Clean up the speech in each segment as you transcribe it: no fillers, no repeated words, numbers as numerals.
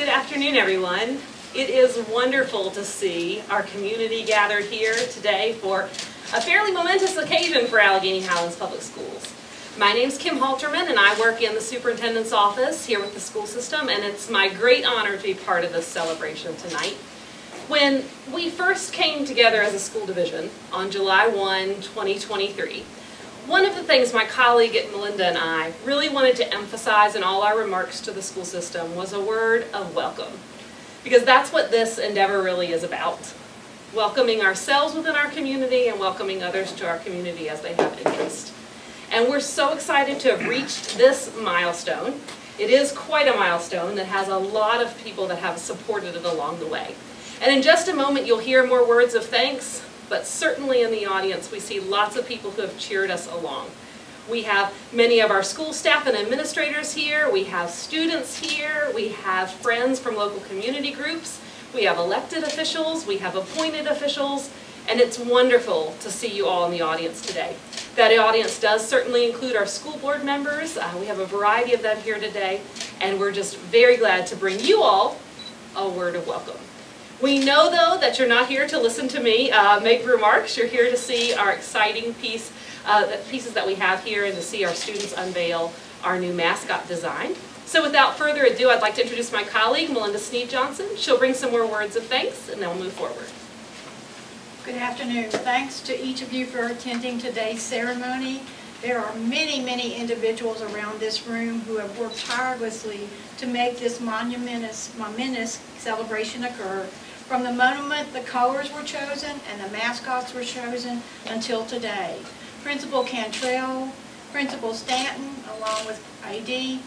Good afternoon, everyone. It is wonderful to see our community gathered here today for a fairly momentous occasion for Alleghany Highlands Public Schools. My name's Kim Halterman, and I work in the superintendent's office here with the school system, and it's my great honor to be part of this celebration tonight. When we first came together as a school division on July 1, 2023, one of the things my colleague Melinda and I really wanted to emphasize in all our remarks to the school system was a word of welcome. Because that's what this endeavor really is about. Welcoming ourselves within our community and welcoming others to our community as they have interest. And we're so excited to have reached this milestone. It is quite a milestone that has a lot of people that have supported it along the way. And in just a moment you'll hear more words of thanks, but certainly in the audience we see lots of people who have cheered us along. We have many of our school staff and administrators here, we have students here, we have friends from local community groups, we have elected officials, we have appointed officials, and it's wonderful to see you all in the audience today. That audience does certainly include our school board members. We have a variety of them here today, and we're just very glad to bring you all a word of welcome. We know, though, that you're not here to listen to me make remarks. You're here to see our exciting pieces that we have here and to see our students unveil our new mascot design. So without further ado, I'd like to introduce my colleague, Melinda Sneed-Johnson. She'll bring some more words of thanks, and then we'll move forward. Good afternoon. Thanks to each of you for attending today's ceremony. There are many, many individuals around this room who have worked tirelessly to make this momentous celebration occur. From the moment the colors were chosen and the mascots were chosen until today. Principal Cantrell, Principal Stanton, along with AD,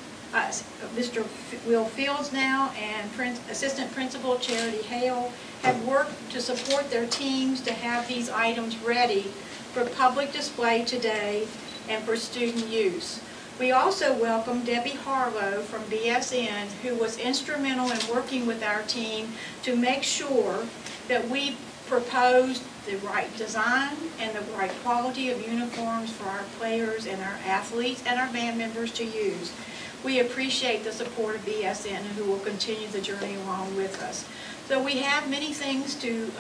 Mr. Will Fields now, and Assistant Principal Charity Hale have worked to support their teams to have these items ready for public display today and for student use. We also welcome Debbie Harlow from BSN, who was instrumental in working with our team to make sure that we proposed the right design and the right quality of uniforms for our players and our athletes and our band members to use. We appreciate the support of BSN, who will continue the journey along with us. So we have many things to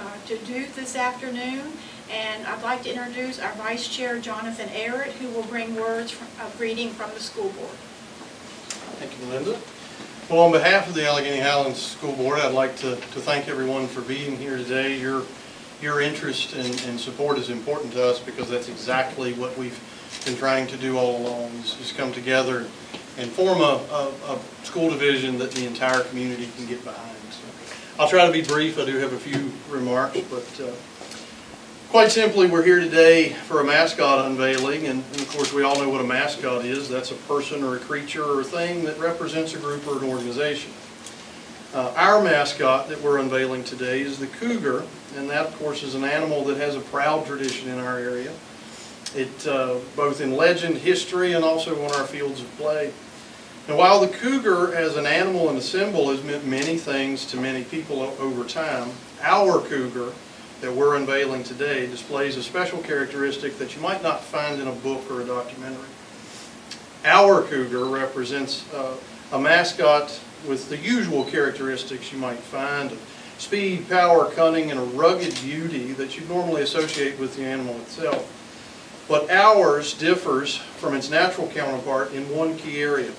do this afternoon, and I'd like to introduce our Vice Chair, Jonathan Arrett, who will bring words of greeting from the school board. Thank you, Melinda. Well, on behalf of the Alleghany Highlands School Board, I'd like to thank everyone for being here today. Your interest and support is important to us because that's exactly what we've been trying to do all along, is come together and form a school division that the entire community can get behind. So I'll try to be brief. I do have a few remarks, but quite simply, we're here today for a mascot unveiling, and of course we all know what a mascot is. That's a person or a creature or a thing that represents a group or an organization. Our mascot that we're unveiling today is the cougar, and that of course is an animal that has a proud tradition in our area. It both in legend, history, and also on our fields of play. And while the cougar as an animal and a symbol has meant many things to many people over time, our cougar that we're unveiling today displays a special characteristic that you might not find in a book or a documentary. Our cougar represents a mascot with the usual characteristics you might find of speed, power, cunning, and a rugged beauty that you normally associate with the animal itself. But ours differs from its natural counterpart in one key area.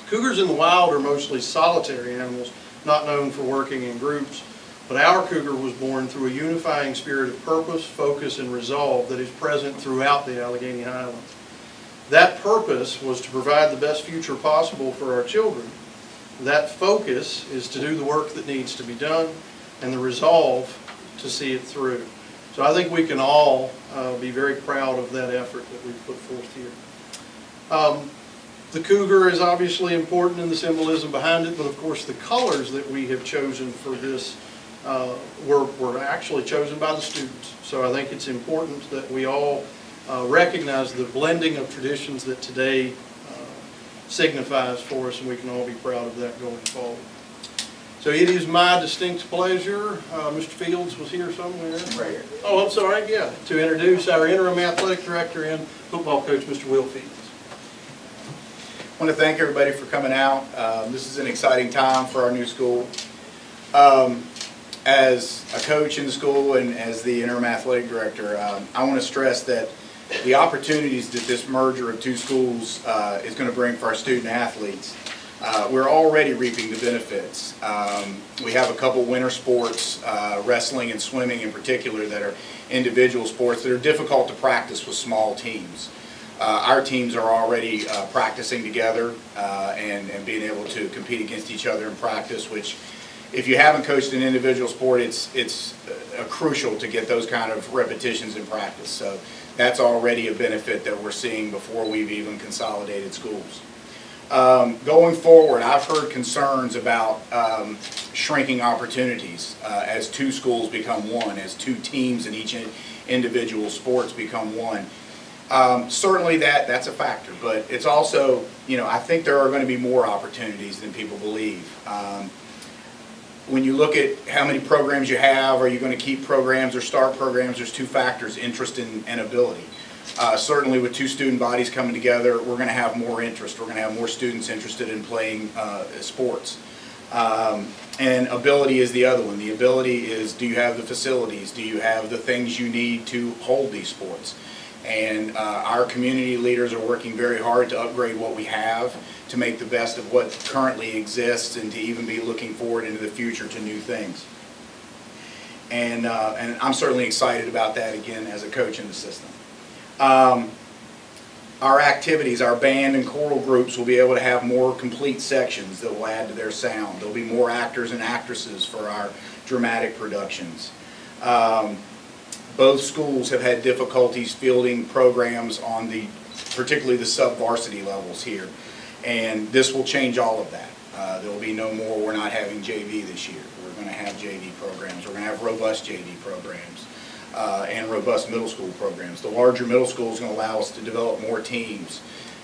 Cougars in the wild are mostly solitary animals, not known for working in groups, but our cougar was born through a unifying spirit of purpose, focus, and resolve that is present throughout the Alleghany Highlands. That purpose was to provide the best future possible for our children. That focus is to do the work that needs to be done, and the resolve to see it through. So I think we can all be very proud of that effort that we've put forth here. The cougar is obviously important in the symbolism behind it, but of course the colors that we have chosen for this were actually chosen by the students. So I think it's important that we all recognize the blending of traditions that today signifies for us, and we can all be proud of that going forward. So it is my distinct pleasure, Mr. Fields was here somewhere. Right here. Oh, I'm sorry, yeah, to introduce our interim athletic director and football coach, Mr. Will Fields. I want to thank everybody for coming out. This is an exciting time for our new school. As a coach in the school and as the interim athletic director, I want to stress that the opportunities that this merger of two schools is going to bring for our student athletes, we're already reaping the benefits. We have a couple winter sports, wrestling and swimming in particular, that are individual sports that are difficult to practice with small teams. Our teams are already practicing together and being able to compete against each other in practice, which, if you haven't coached an individual sport, it's crucial to get those kind of repetitions in practice. So that's already a benefit that we're seeing before we've even consolidated schools. Going forward, I've heard concerns about shrinking opportunities as two schools become one, as two teams in each individual sports become one. Certainly that's a factor, but it's also, I think there are going to be more opportunities than people believe. When you look at how many programs you have, are you going to keep programs or start programs, there's two factors, interest and ability. Certainly with two student bodies coming together, we're going to have more interest. We're going to have more students interested in playing sports. And ability is the other one. The ability is, do you have the facilities? Do you have the things you need to hold these sports? And our community leaders are working very hard to upgrade what we have, to make the best of what currently exists, and to even be looking forward into the future to new things. And I'm certainly excited about that, again, as a coach in the system. Our activities, our band and choral groups will be able to have more complete sections that will add to their sound. There'll be more actors and actresses for our dramatic productions. Both schools have had difficulties fielding programs on particularly the sub-varsity levels here. And this will change all of that. There will be no more, we're not having JV this year. We're going to have JV programs. We're going to have robust JV programs and robust middle school programs. The larger middle school is going to allow us to develop more teams.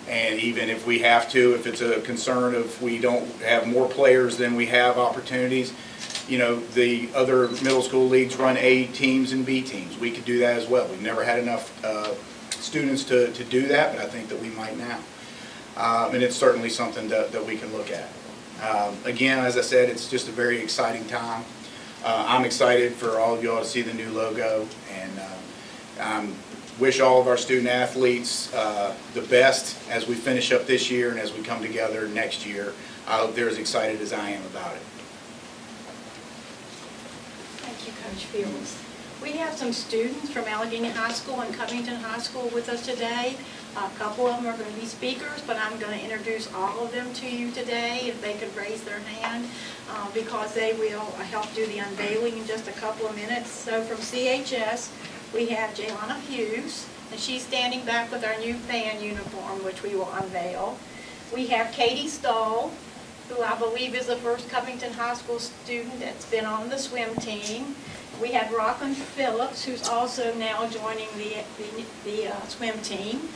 And even if we have to, if it's a concern of we don't have more players than we have opportunities, the other middle school leagues run A teams and B teams. We could do that as well. We've never had enough students to do that, but I think that we might now. And it's certainly something that we can look at. Again, as I said, it's just a very exciting time. I'm excited for all of y'all to see the new logo, and wish all of our student athletes the best as we finish up this year and as we come together next year. I hope they're as excited as I am about it. Thank you, Coach Fields. We have some students from Alleghany High School and Covington High School with us today. A couple of them are going to be speakers, but I'm going to introduce all of them to you today, if they could raise their hand, because they will help do the unveiling in just a couple of minutes. So from CHS, we have Jaylana Hughes, and she's standing back with our new band uniform, which we will unveil. We have Katie Stoll, who I believe is the first Covington High School student that's been on the swim team. We have Rockland Phillips, who's also now joining the swim team.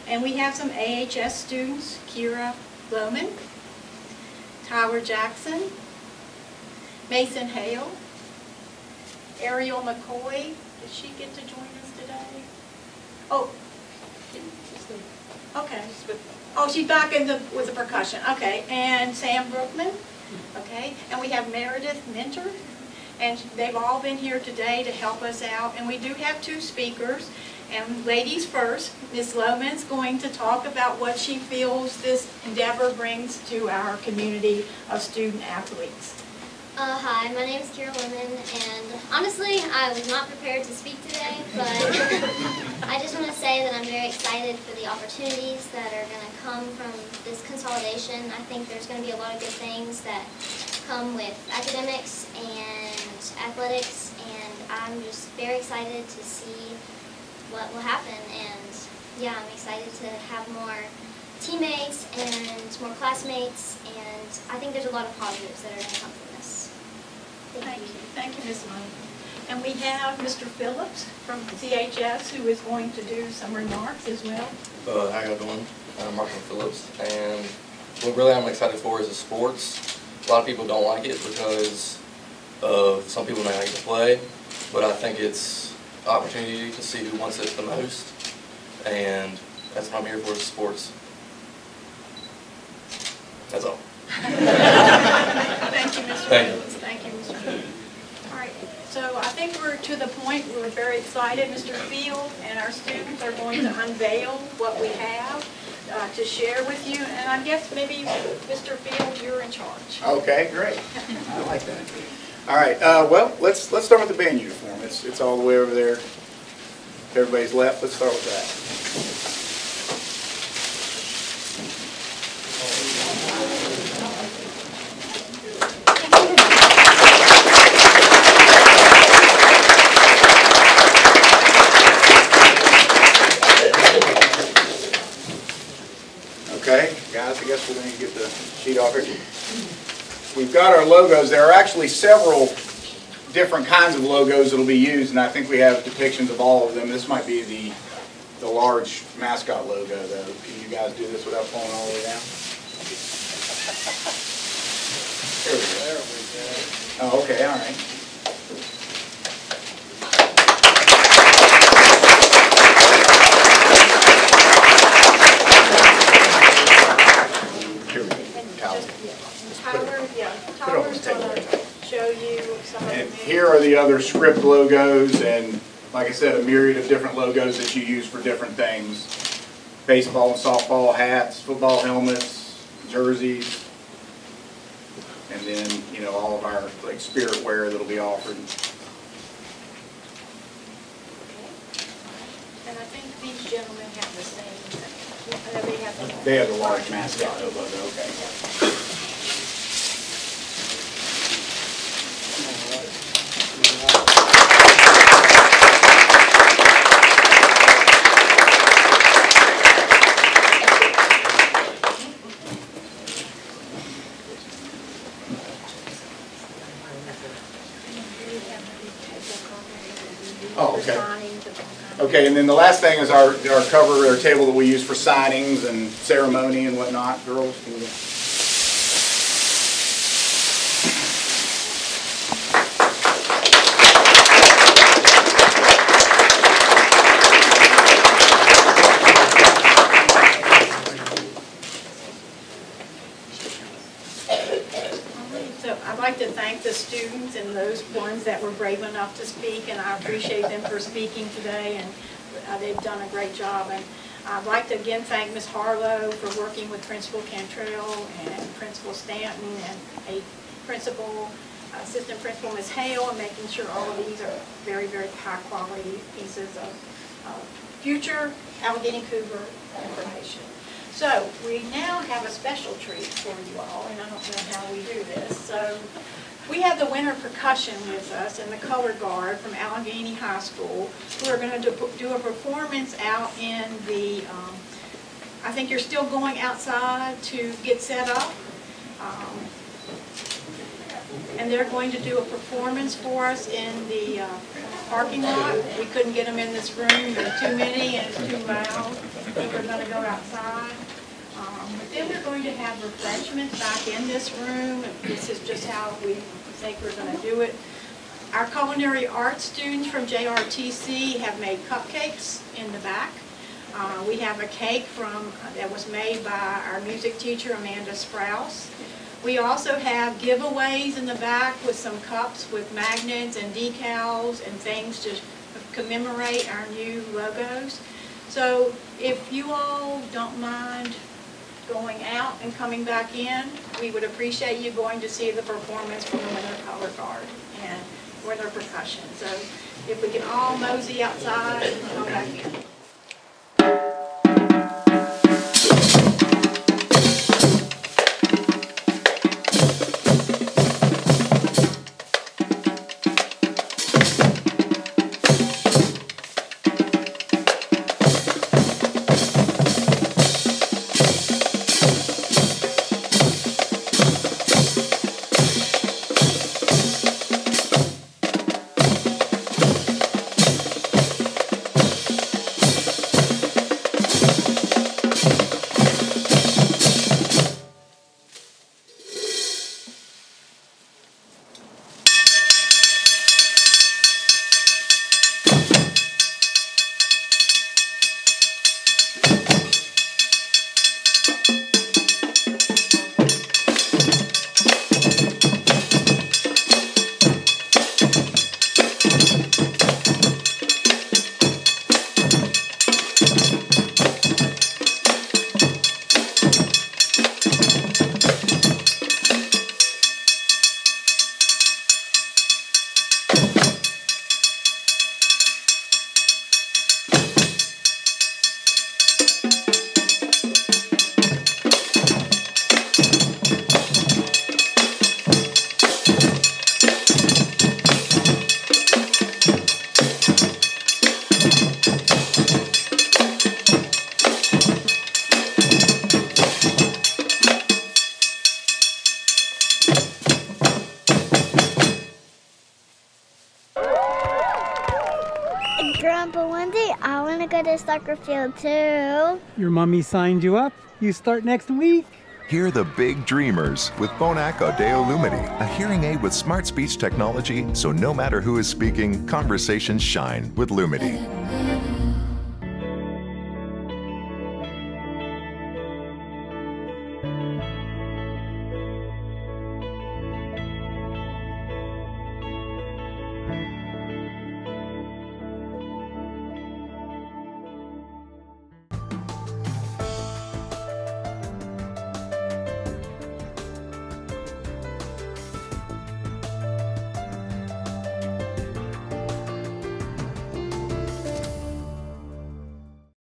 And we have some AHS students, Kira Lohman, Tyler Jackson, Mason Hale, Ariel McCoy. Did she get to join us today? Oh, okay. Oh, she's back with the percussion. Okay, and Sam Brookman. Okay, and we have Meredith Minter. And they've all been here today to help us out. And we do have two speakers. And ladies first, Ms. Lohman's going to talk about what she feels this endeavor brings to our community of student athletes. Hi, my name is Kira Lohman, and honestly, I was not prepared to speak today, but I just want to say that I'm very excited for the opportunities that are going to come from this consolidation. I think there's going to be a lot of good things that come with academics and athletics, and I'm just very excited to see what will happen. And yeah, I'm excited to have more teammates and more classmates, and I think there's a lot of positives that are going to come from this. Thank you. Thank you, Ms. Lohman. And we have Mr. Phillips from CHS, who is going to do some remarks as well. How y'all doing? I'm Marshall Phillips, and what really I'm excited for is the sports. A lot of people don't like it because of some people may not get to play, but I think it's an opportunity to see who wants it the most, and that's what I'm here for, is sports. That's all. Thank you, Mr. Thank you. Phillips. Thank you, Mr. Phillips. All right, so I think we're to the point where we're very excited. Mr. Field and our students are going to unveil what we have to share with you. And I guess maybe, Mr. Field, you're in charge. Okay, great. I like that. All right, well, let's start with the band uniform. It's all the way over there. Everybody's left. Let's start with that. Okay, guys, I guess we're going to get the sheet off here. We've got our logos. There are actually several different kinds of logos that will be used, and I think we have depictions of all of them. This might be the large Mascot logo, though. Can you guys do this without pulling all the way down? There we go. Oh, okay, all right. Tyler's going to show you some of them. And here are the other script logos, and like I said, a myriad of different logos that you use for different things. Baseball and softball hats, football helmets, jerseys, and then, you know, all of our like spirit wear that'll be offered. And I think these gentlemen have the same thing. They have the large Mascot logo, okay. Oh, okay. Okay, and then the last thing is our cover, our table that we use for signings and ceremony and whatnot. Girls, can you... So I'd like to thank the students and those ones that were brave enough to speak, and I appreciate them for speaking today, and they've done a great job. And I'd like to again thank Ms. Harlow for working with Principal Cantrell and Principal Stanton and a Assistant Principal Ms. Hale, and making sure all of these are very, very high quality pieces of future Alleghany Cougar information. So we now have a special treat for you all, and I don't know how we do this. So we have the winter percussion with us and the color guard from Alleghany High School, who are going to do a performance out in the, I think you're still going outside to get set up. And they're going to do a performance for us in the parking lot. We couldn't get them in this room. There are too many and it's too loud. I think we're going to go outside. But then we're going to have refreshments back in this room. This is just how we think we're going to do it. Our culinary arts students from JRTC have made cupcakes in the back. We have a cake that was made by our music teacher, Amanda Sprouse. We also have giveaways in the back with some cups with magnets and decals and things to commemorate our new logos. So if you all don't mind going out and coming back in, we would appreciate you going to see the performance from the Winter Color Guard and Winter Percussion. So if we can all mosey outside and come back in. want to go to soccer field too. Your mommy signed you up. You start next week. Hear the big dreamers with Phonak Audeo Lumity, a hearing aid with smart speech technology, so no matter who is speaking, conversations shine with Lumity.